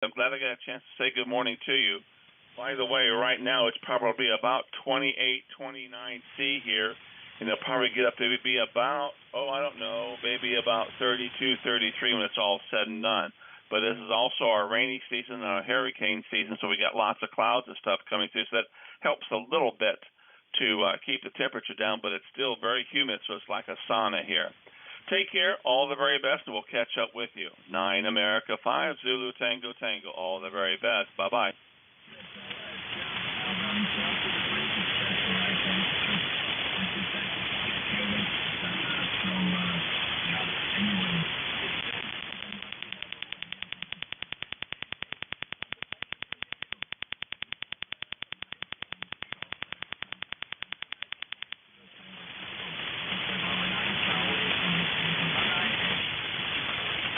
I'm glad I got a chance to say good morning to you. By the way, right now it's probably about 28, 29 C here, and it'll probably get up to be about, I don't know, maybe about 32, 33 when it's all said and done. But this is also our rainy season and our hurricane season, so we got lots of clouds and stuff coming through, so that helps a little bit to keep the temperature down, but it's still very humid, so it's like a sauna here. Take care, all the very best, and we'll catch up with you. 9 America 5 Zulu Tango Tango, all the very best. Bye-bye.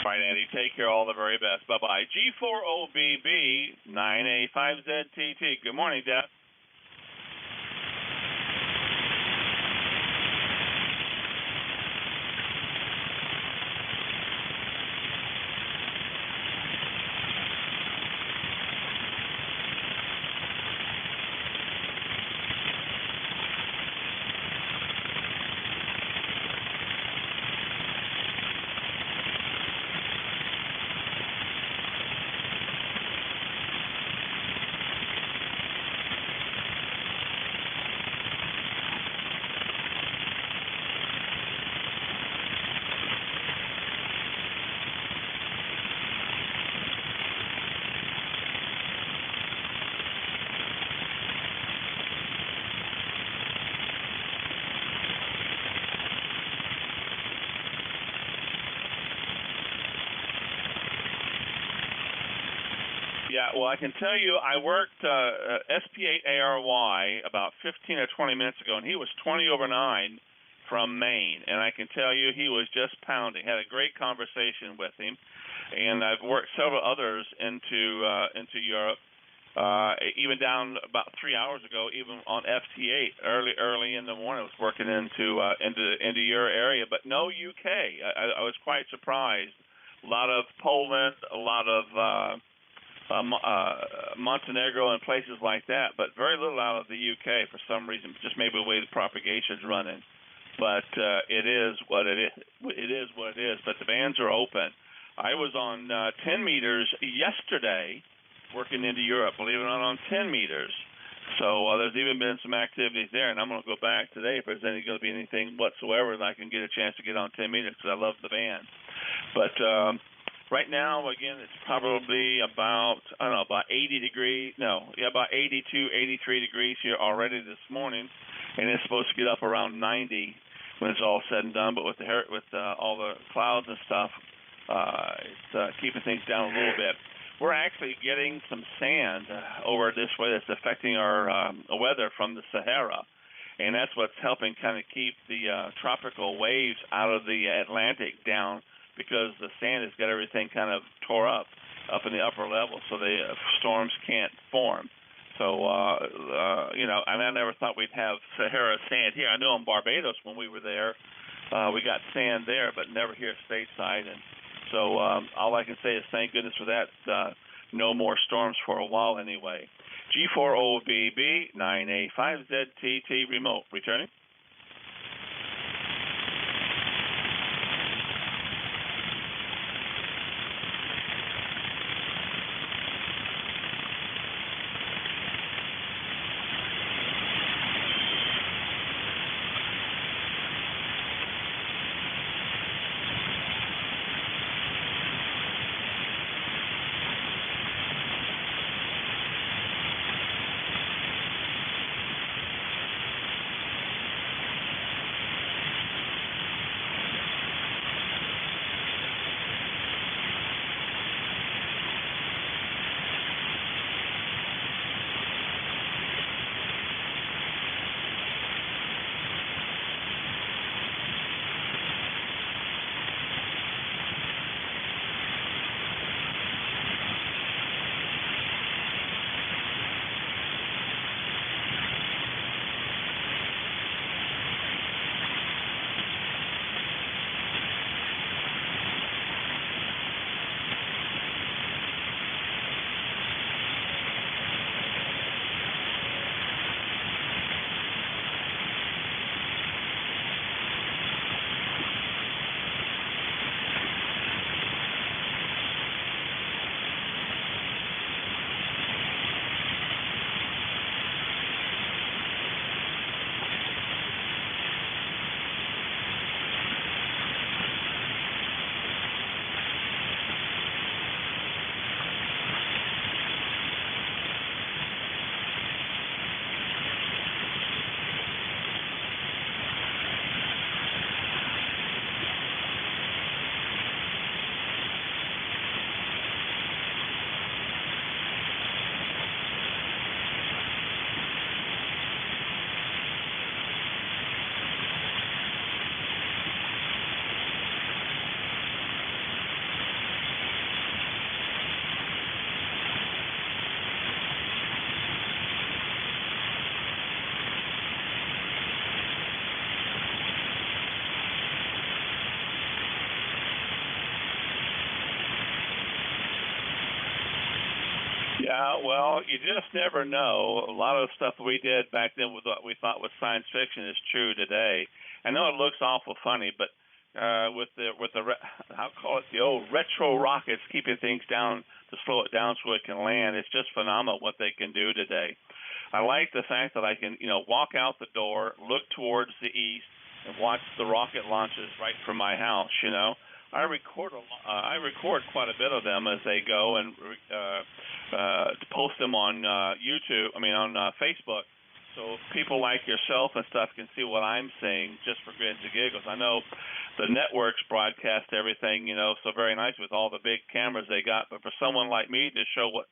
All right, Andy, take care, all the very best. Bye-bye. G4OBB 9A5ZTT. Good morning, Dad. Yeah, well, I can tell you I worked SP8ARY about 15 or 20 minutes ago, and he was 20 over 9 from Maine. And I can tell you he was just pounding. Had a great conversation with him. And I've worked several others into Europe, even down about 3 hours ago, even on FT8, early in the morning. I was working into your area, but no UK. I was quite surprised. A lot of Poland, a lot of Montenegro and places like that, but very little out of the UK for some reason, just maybe the way the propagation's running. But it is what it is. It is what it is. But the bands are open. I was on 10 meters yesterday working into Europe, believe it or not, on 10 meters. So there's even been some activities there, and I'm going to go back today if there's going to be anything whatsoever that I can get a chance to get on 10 meters because I love the band. But right now, again, it's probably about, I don't know, about 80 degrees. No, yeah, about 82, 83 degrees here already this morning, and it's supposed to get up around 90 when it's all said and done. But with all the clouds and stuff, it's keeping things down a little bit. We're actually getting some sand over this way that's affecting our weather from the Sahara, and that's what's helping kind of keep the tropical waves out of the Atlantic down, because the sand has got everything kind of tore up in the upper level, so the storms can't form. So, and I never thought we'd have Sahara sand here. I know in Barbados when we were there, we got sand there, but never here stateside. And so all I can say is thank goodness for that. No more storms for a while anyway. G4OBB 9A5ZTT remote. Returning. Yeah, well, you just never know. A lot of the stuff we did back then with what we thought was science fiction is true today. I know it looks awful funny, but I'll call it the old retro rockets keeping things down to slow it down so it can land. It's just phenomenal what they can do today. I like the fact that I can, walk out the door, look towards the east, and watch the rocket launches right from my house. I record quite a bit of them as they go and post them on YouTube. I mean on Facebook, so people like yourself and stuff can see what I'm seeing just for grins and giggles. I know the networks broadcast everything, so very nice with all the big cameras they got. But for someone like me to show what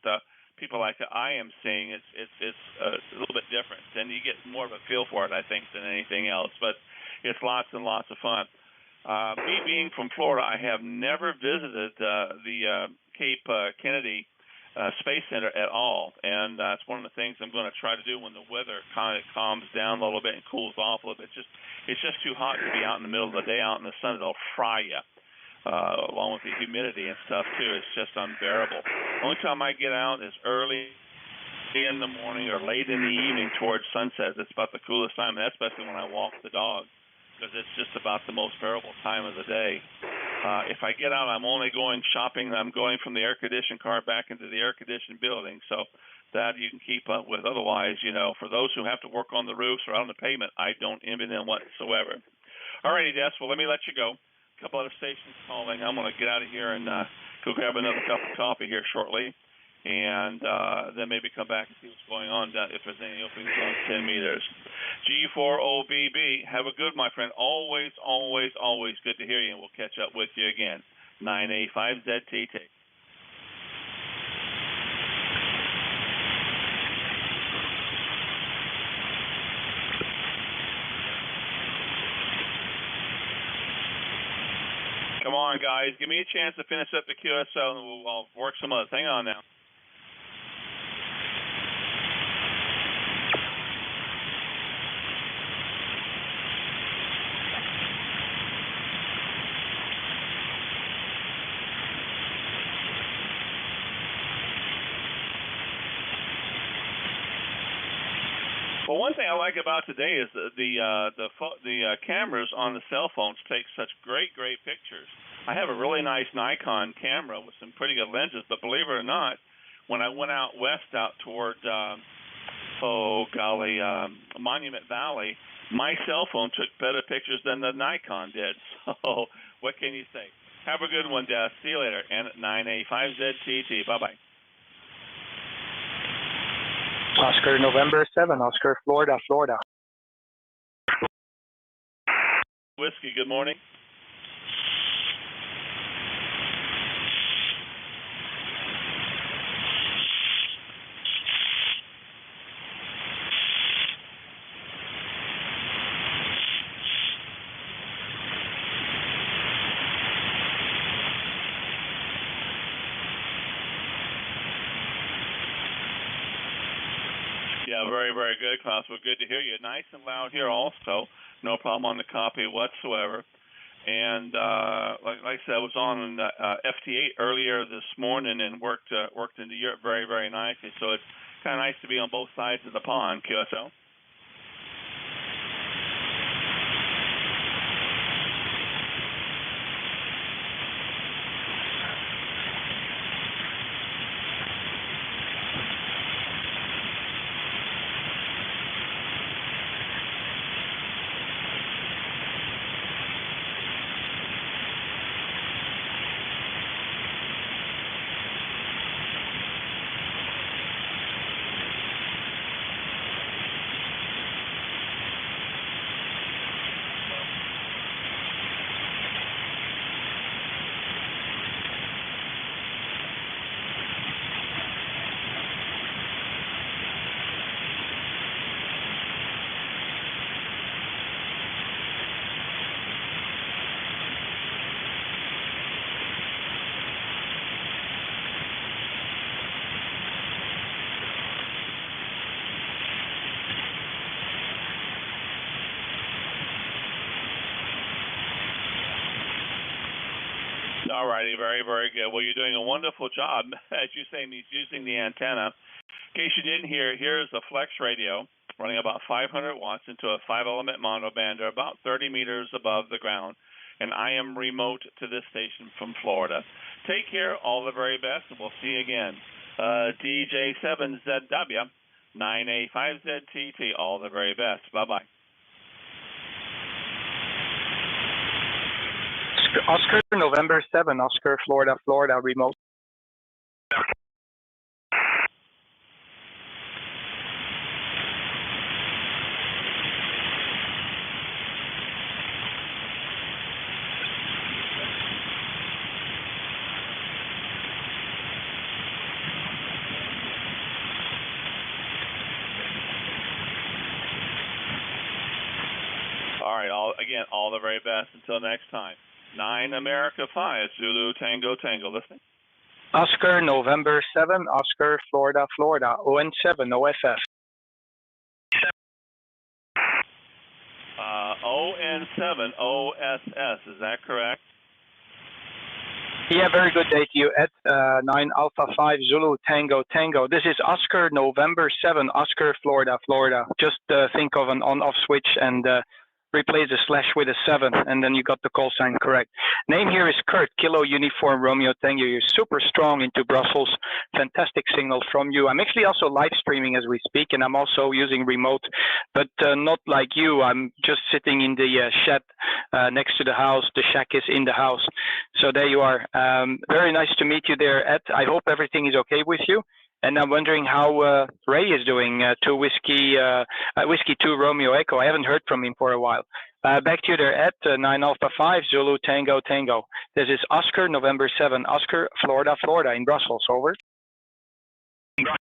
people like I am seeing, it's a little bit different, and you get more of a feel for it, I think, than anything else. But it's lots and lots of fun. Me being from Florida, I have never visited the Cape Kennedy Space Center at all, and that's one of the things I'm going to try to do when the weather kind of calms down a little bit and cools off a little bit. It's just too hot to be out in the middle of the day out in the sun. It'll fry you, along with the humidity and stuff too. It's just unbearable. Only time I get out is early in the morning or late in the evening towards sunset. It's about the coolest time, and that's especially when I walk the dog, because it's just about the most bearable time of the day. If I get out, I'm only going shopping. I'm going from the air-conditioned car back into the air-conditioned building, so that you can keep up with. Otherwise, for those who have to work on the roofs or on the pavement, I don't envy them whatsoever. All righty, Des, well, let me let you go. A couple other stations calling. I'm going to get out of here and go grab another cup of coffee here shortly, and then maybe come back and see what's going on, if there's any openings on 10 meters. G4OBB, have a good, my friend. Always, always, always good to hear you, and we'll catch up with you again. 9A5ZTT. Come on, guys. Give me a chance to finish up the QSO, and I'll work some others. Hang on now. Well, one thing I like about today is the cameras on the cell phones take such great pictures. I have a really nice Nikon camera with some pretty good lenses, but believe it or not, when I went out west out toward Monument Valley, my cell phone took better pictures than the Nikon did. So what can you say? Have a good one, Des. See you later. And at 9A5ZTT. Bye-bye. Oscar, November 7, Oscar, Florida. Whiskey, good morning. Yeah, very, very good, Klaus. Well, good to hear you. Nice and loud here also. No problem on the copy whatsoever. And like I said, I was on FT8 earlier this morning and worked into Europe very, very nicely. So it's kind of nice to be on both sides of the pond, QSO. All righty, very, very good. Well, you're doing a wonderful job, as you say, using the antenna. In case you didn't hear, here's a flex radio running about 500 watts into a 5-element monobander about 30 meters above the ground. And I am remote to this station from Florida. Take care, all the very best, and we'll see you again. DJ7ZW, 9A5ZTT, all the very best. Bye-bye. Oscar, November 7, Oscar, Florida, Florida, remote. All right, all the very best. Until next time. 9 America 5, Zulu Tango Tango. Listening. Oscar, November 7, Oscar, Florida, Florida, ON7, OFF. ON7, OSS, is that correct? Yeah, very good day to you, Ed. 9 Alpha 5, Zulu Tango Tango. This is Oscar, November 7, Oscar, Florida, Florida. Just think of an on-off switch and replace the slash with a 7, and then you got the call sign correct. Name here is Kurt, Kilo Uniform Romeo Tango. You're super strong into Brussels. Fantastic signal from you. I'm actually also live streaming as we speak, and I'm also using remote, but not like you. I'm just sitting in the shed next to the house. The shack is in the house. So there you are. Very nice to meet you there, Ed. I hope everything is okay with you. And I'm wondering how Ray is doing, Whiskey 2 Romeo Echo. I haven't heard from him for a while. Back to you there at 9 Alpha 5 Zulu Tango Tango. This is Oscar, November 7, Oscar, Florida, Florida, in Brussels. Over. Yeah,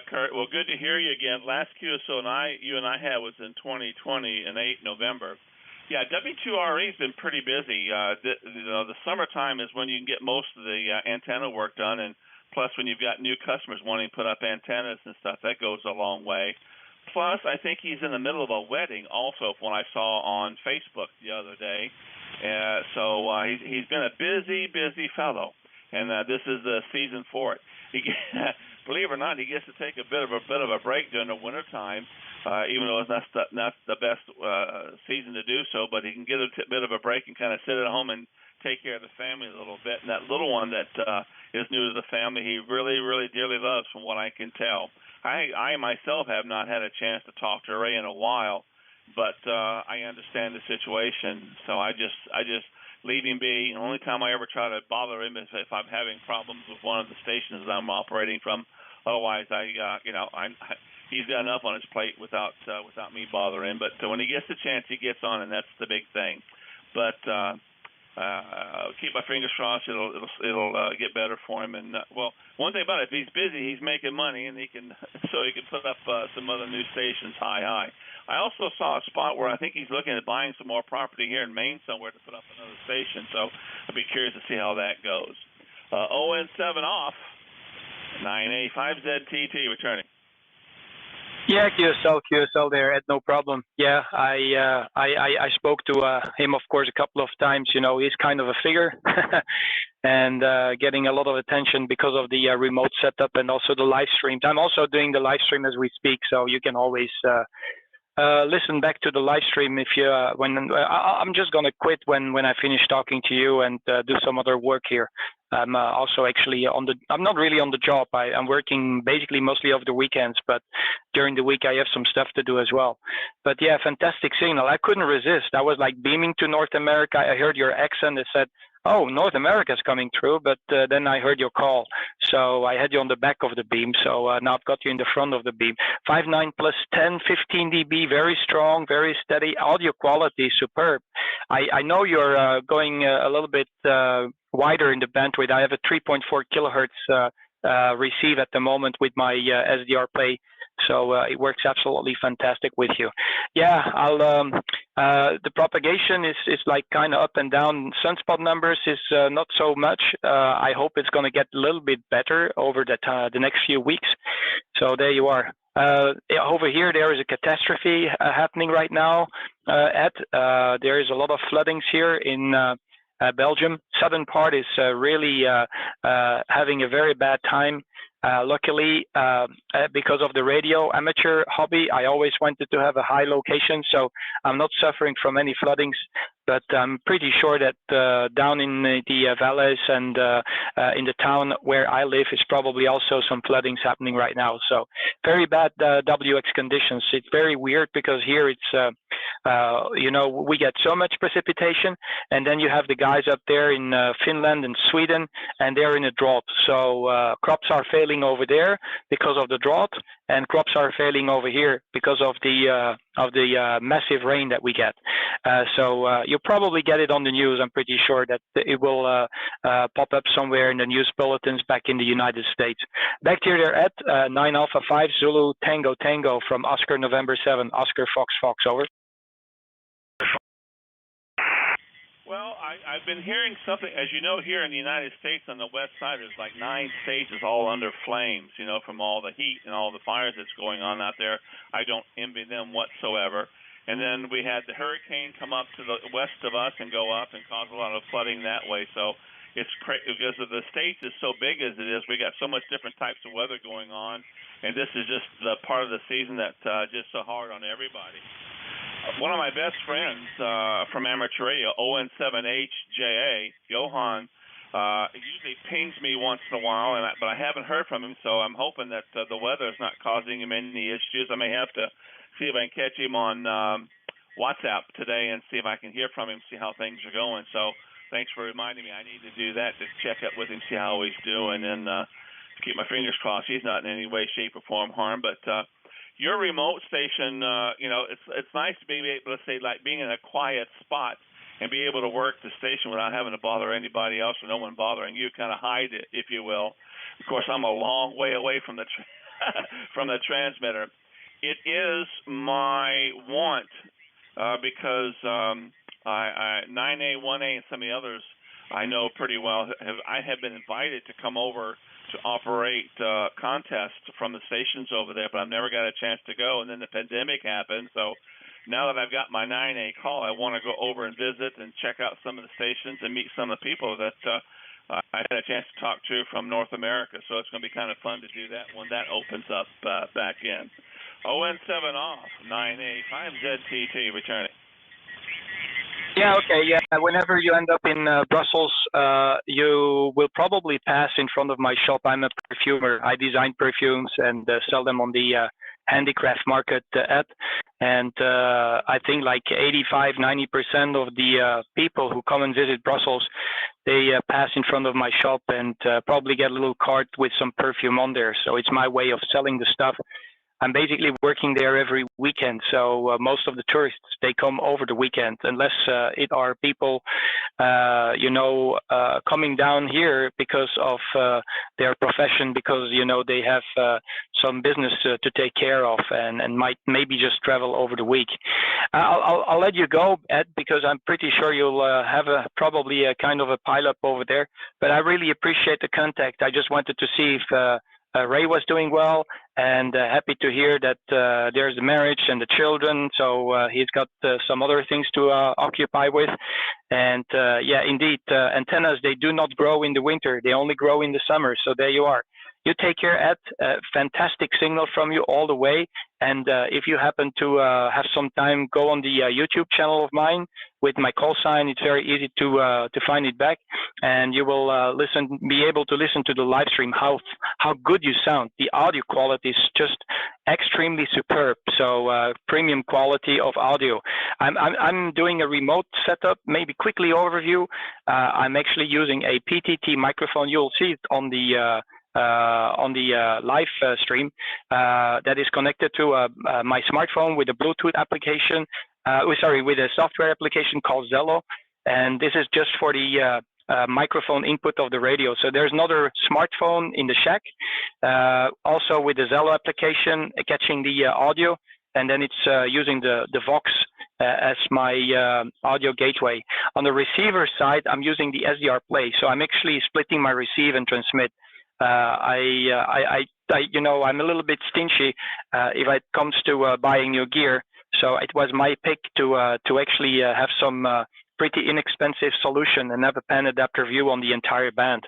Kurt. Well, good to hear you again. Last QSO you and I had was in 2020 in November. Yeah, W2RE has been pretty busy. The summertime is when you can get most of the antenna work done, and plus, when you've got new customers wanting to put up antennas and stuff, that goes a long way. Plus, I think he's in the middle of a wedding also, from what I saw on Facebook the other day. So he's been a busy, busy fellow, and this is the season for it. Believe it or not, he gets to take a bit of a break during the wintertime, even though it's not the best season to do so, but he can get a bit of a break and kind of sit at home and take care of the family a little bit. And that little one that is new to the family, he really, really dearly loves, from what I can tell. I myself have not had a chance to talk to Ray in a while, but I understand the situation, so I just leave him be. The only time I ever try to bother him is if I'm having problems with one of the stations I'm operating from. Otherwise, he's got enough on his plate without me bothering him. But when he gets the chance, he gets on, and that's the big thing. But keep my fingers crossed. It'll get better for him. And well, one thing about it, if he's busy, he's making money, and he can put up some other new stations. High. I also saw a spot where I think he's looking at buying some more property here in Maine somewhere to put up another station. So I'd be curious to see how that goes. ON7 off. 9A5ZTT returning. Yeah, QSL there, Ed, no problem. Yeah, I spoke to him, of course, a couple of times. You know, he's kind of a figure and getting a lot of attention because of the remote setup and also the live streams. I'm also doing the live stream as we speak, so you can always listen back to the live stream if you I'm just gonna quit when I finish talking to you and do some other work here. I'm also actually I'm not really on the job. I'm working basically mostly over the weekends, but during the week I have some stuff to do as well. But yeah, fantastic signal. I couldn't resist. I was like beaming to North America. I heard your accent. I said, oh, North America's coming through, but then I heard your call. So I had you on the back of the beam. So now I've got you in the front of the beam. 5.9 plus 10, 15 dB, very strong, very steady. Audio quality, superb. I know you're going a little bit wider in the bandwidth. I have a 3.4 kilohertz receive at the moment with my SDR play. So it works absolutely fantastic with you. Yeah, the propagation is like kind of up and down. Sunspot numbers is not so much. I hope it's going to get a little bit better over the next few weeks. So there you are. Over here, there is a catastrophe happening right now. There is a lot of floodings here in Belgium. Southern part is really having a very bad time. Luckily, because of the radio amateur hobby, I always wanted to have a high location, so I'm not suffering from any floodings. But I'm pretty sure that down in the valleys and in the town where I live is probably also some floodings happening right now. So very bad WX conditions. It's very weird because here it's, we get so much precipitation, and then you have the guys up there in Finland and Sweden, and they're in a drought. So crops are failing over there because of the drought, and crops are failing over here because of the massive rain that we get. So you'll probably get it on the news. I'm pretty sure that it will pop up somewhere in the news bulletins back in the United States. Back to you there, Ed. 9A5 Zulu Tango Tango from Oscar November 7, Oscar Fox Fox, over. Well, I've been hearing something, as you know, here in the United States on the west side, there's like 9 states all under flames, from all the heat and all the fires that's going on out there. I don't envy them whatsoever. And then we had the hurricane come up to the west of us and go up and cause a lot of flooding that way. So it's crazy because the states is so big as it is. We got so much different types of weather going on, and this is just the part of the season that's just so hard on everybody. One of my best friends from amateur radio, ON7HJA, Johan, usually pings me once in a while, but I haven't heard from him, so I'm hoping that the weather is not causing him any issues. I may have to see if I can catch him on WhatsApp today and see if I can hear from him, see how things are going. So thanks for reminding me. I need to do that, to check up with him, see how he's doing, and keep my fingers crossed he's not in any way, shape, or form harmed. But your remote station, it's nice to be able to say, like, being in a quiet spot and be able to work the station without having to bother anybody else or no one bothering you, kind of hide it, if you will. Of course, I'm a long way away from the from the transmitter. It is my want because 9A, 1A, and some of the others I know pretty well. I have been invited to come over to operate contests from the stations over there, but I've never got a chance to go. And then the pandemic happened, so now that I've got my 9A call, I want to go over and visit and check out some of the stations and meet some of the people that I had a chance to talk to from North America. So it's going to be kind of fun to do that when that opens up back in. ON7 off, 9A5ZTT returning. Yeah, okay, yeah. Whenever you end up in Brussels, you will probably pass in front of my shop. I'm a perfumer. I design perfumes and sell them on the handicraft market app. And I think like 85–90% of the people who come and visit Brussels, they pass in front of my shop and probably get a little cart with some perfume on there. So it's my way of selling the stuff. I'm basically working there every weekend, so most of the tourists, they come over the weekend, unless it are people, coming down here because of their profession, because, they have some business to take care of and might maybe just travel over the week. I'll let you go, Ed, because I'm pretty sure you'll have probably a kind of a pile-up over there, but I really appreciate the contact. I just wanted to see if Ray was doing well, and happy to hear that there's the marriage and the children, so he's got some other things to occupy with. And yeah, indeed, antennas, they do not grow in the winter, they only grow in the summer, so there you are. You take care, Ed. Fantastic signal from you all the way. And if you happen to have some time, go on the YouTube channel of mine with my call sign. It's very easy to find it back, and you will be able to listen to the live stream. How good you sound. The audio quality is just extremely superb. So premium quality of audio. I'm doing a remote setup. Maybe quickly overview. I'm actually using a PTT microphone. You'll see it on the live stream that is connected to my smartphone with a Bluetooth application, with a software application called Zello, and this is just for the microphone input of the radio. So there's another smartphone in the shack, also with the Zello application catching the audio, and then it's using the Vox as my audio gateway. On the receiver side, I'm using the SDR Play, so I'm actually splitting my receive and transmit. I'm a little bit stingy if it comes to buying new gear. So it was my pick to actually have some pretty inexpensive solution and have a pan adapter view on the entire band.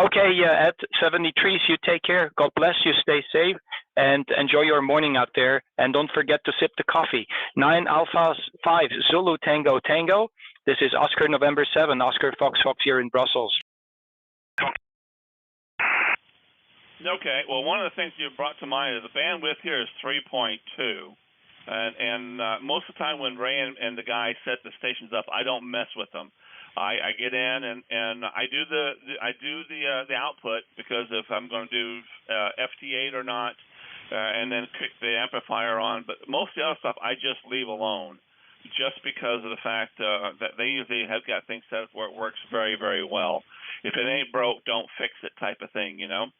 Okay, Ed, 73s, you take care. God bless you. Stay safe and enjoy your morning out there. And don't forget to sip the coffee. 9 Alpha 5 Zulu Tango Tango. This is Oscar November 7, Oscar Fox Fox here in Brussels. Okay, well, one of the things you brought to mind is the bandwidth here is 3.2. And most of the time when Ray and the guys set the stations up, I don't mess with them. I get in and I do the output, because if I'm going to do FT8 or not, and then kick the amplifier on. But most of the other stuff I just leave alone, just because of the fact that they usually have got things set up where it works very, very well. If it ain't broke, don't fix it type of thing, you know.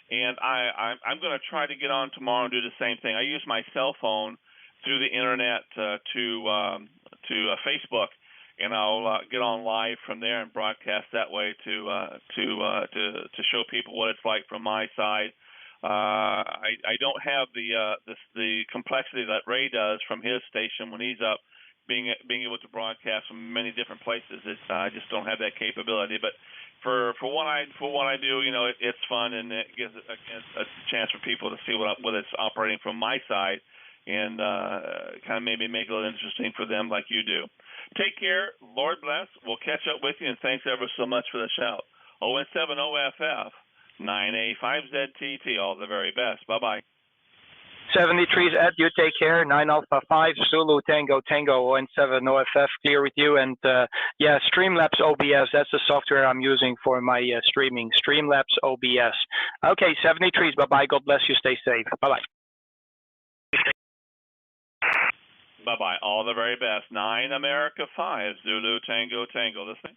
And I'm going to try to get on tomorrow and do the same thing. I use my cell phone through the internet to Facebook, and I'll get on live from there and broadcast that way to show people what it's like from my side. I don't have the complexity that Ray does from his station when he's up, being able to broadcast from many different places. I just don't have that capability. But for what I do, you know, it's fun, and it gives a chance for people to see what it's operating from my side, and kind of maybe make it a little interesting for them, like you do. Take care. Lord bless. We'll catch up with you, and thanks ever so much for the shout. ON7 OFF 9A5ZTT. All the very best. Bye bye. 73s, Ed, you take care. 9 Alpha 5 Zulu Tango Tango ON7 OFF, clear with you. And yeah, Streamlabs OBS, that's the software I'm using for my streaming. Streamlabs OBS. Okay, 73s, bye bye. God bless you. Stay safe. Bye bye. Bye bye. All the very best. 9 America 5 Zulu Tango Tango. Listening.